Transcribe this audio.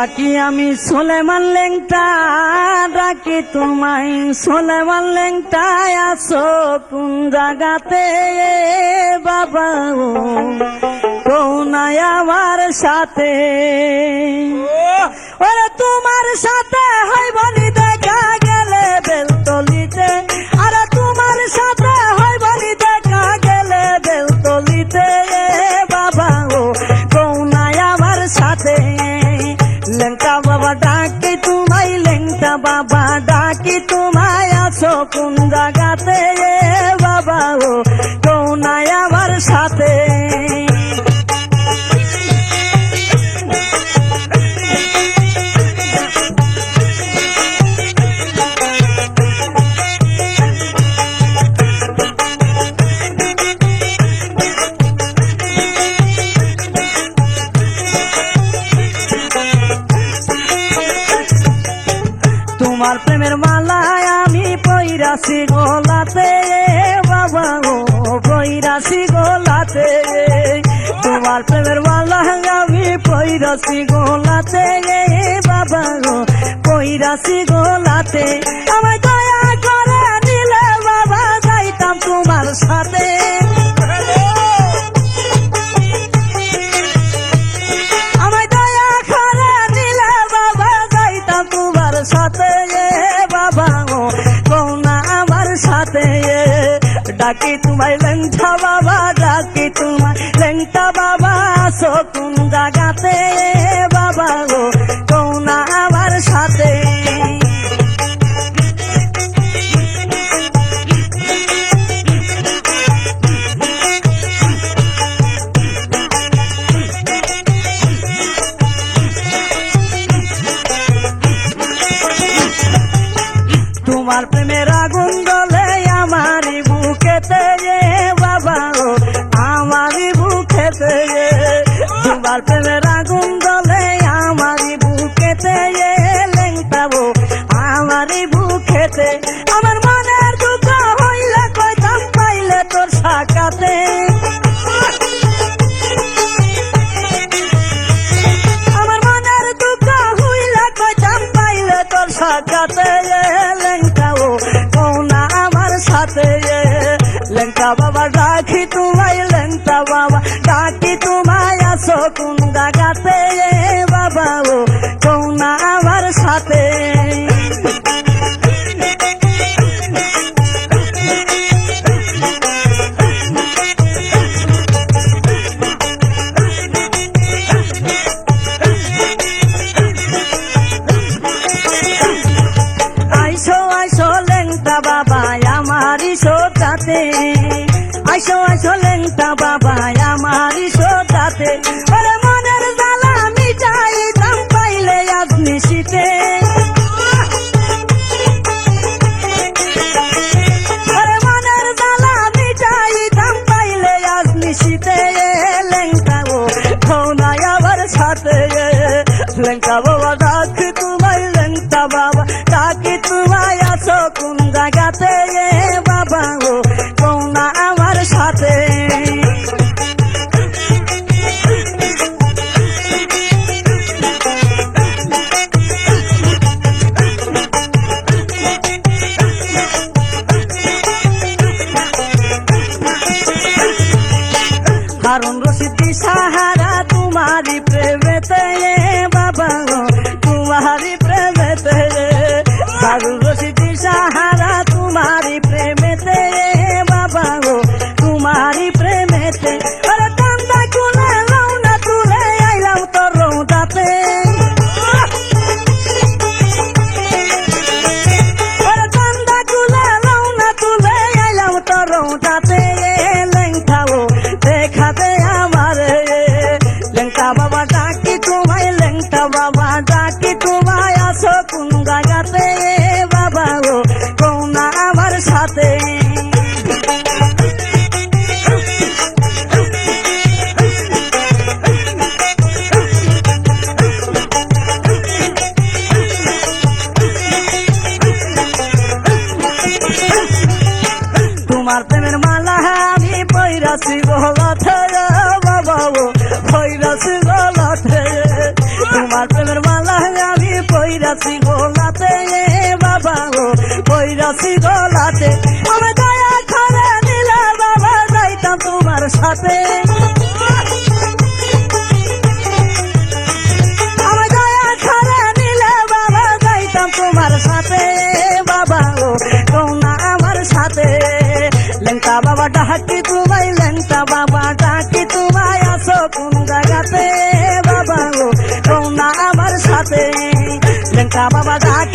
ডাকি আমি সোলেমান লেংটা, ডাকি তোমায় সোলেমান লেংটায়, আসো কোন জাগাতে বাবা ও কোনায় আমার সাথে। ওরে তোমার সাথে হয় বলি দেখা গেলে বেলতলিতে, আরে তোমার সাথে হয় বলি দেখা গেলে বেলতলিতে বাবা ও কোনায় আমার সাথে। লেংটা বাবা ডাকি তোমায়, লেংটা বাবা ডাকি তোমায়, আসো কোন জাগাতে বাবা ও কোনায় আমার সাথে। তোমার প্রেমের মালায় আমি পইরাছি গোলাতে বাবা ও পইরাছি গোলাতে। তোমার প্রেমের মালায় আমি পইরাছি গোলাতে বাবা ও পইরাছি গোলাতে। আমায় দয়া করে নিলে বাবা যাইতাম তোমার সাথে। আমায় দয়া করে নিলে বাবা যাইতাম তোমার সাথে বাবা ও কোনা আমার সাথে। ডাকি তোমায় লেংটা বাবা, ডাকি তোমায় লেংটা বাবা, আসো কোন জাগাতে বাবা ও কোনা আমার সাথে। তোমার প্রেমের আগুন জ্বলে আমারই বুকেতে বাবা ও আমারই বুকেতে। তোমার প্রেমের আগুন জ্বলে আমারই বুকেতে লেংটা ও আমারই বুকেতে। আমার মনের দুঃখ হইলে কইতাম পাইলে তোর সাকাতে। আমার মনের দুঃখ হইলে কইতাম পাইলে তোর সাকাতে লেংটা ও কোনা আমার সাথে। লেংটা বাবা ডাকি তোমায়, লেংটা বাবা ডাকি তোমায়, আসো কোন জাগাতে বাবা ও কোনা আমার সাথে। আইসো আইসো লেংটা বাবা আমারই সোটাতে, আইসো আইসো লেংটা বাবা আমারই সোটাতে। ওরে মনের জ্বালা মিটাইতাম পাইলে আজ নিশিতে। ওরে মনের জ্বালা মিটাইতাম পাইলে আজ নিশিতে লেংটা ও কোনায় আমার সাথে। লেংটা বাবা ডাকি তোমায়, লেংটা বাবা ডাকি তোমায়, আসো কোন জাগাতে বাবা ও কোনা আমার সাথে। হারুন রশিদ সাহারা তোমারই প্রেমেতে বাবা ও তোমারই প্রেমেতে। হারুন রশিদ সাহারা তোমারই প্রেমেতে বাবা ও তোমারই প্রেমেতে। আরে কান্দা কুলে রওনা তুলে আইলাম তোর রৌদাতে। আরে কান্দা কুলে রওনা তুলে আইলাম তোর রৌদাতে লেংটা ও দেখাতে আমার। লেংটা বাবা ডাকি তোমায়, লেংটা বাবা ডাকি তোমায়, আসো কোন জাগাতে বাবা ও কোনা আমার সাথে। তোমার প্রেমের মালা আমি পইরাছি গলাতে বাবা ও পইরাছি গলাতে। তোমার প্রেমের মালা পইরাছি গোলাতে বাবা ও পইরাছি গোলাতে আমি দয়া করে নিলে বাবা যাইতাম তোমার সাথে আমি দয়া করে নিলে বাবা যাইতাম তোমার সাথে বাবা ও কৌনা আমার সাথে লেংটা বাবা ডাকি তোমায় লেংটা বাবা ডাকি তোমায় আসো কোন জায়গাতে বাবা ও কৌনা আমার সাথে লেংটা বাবা ডাকি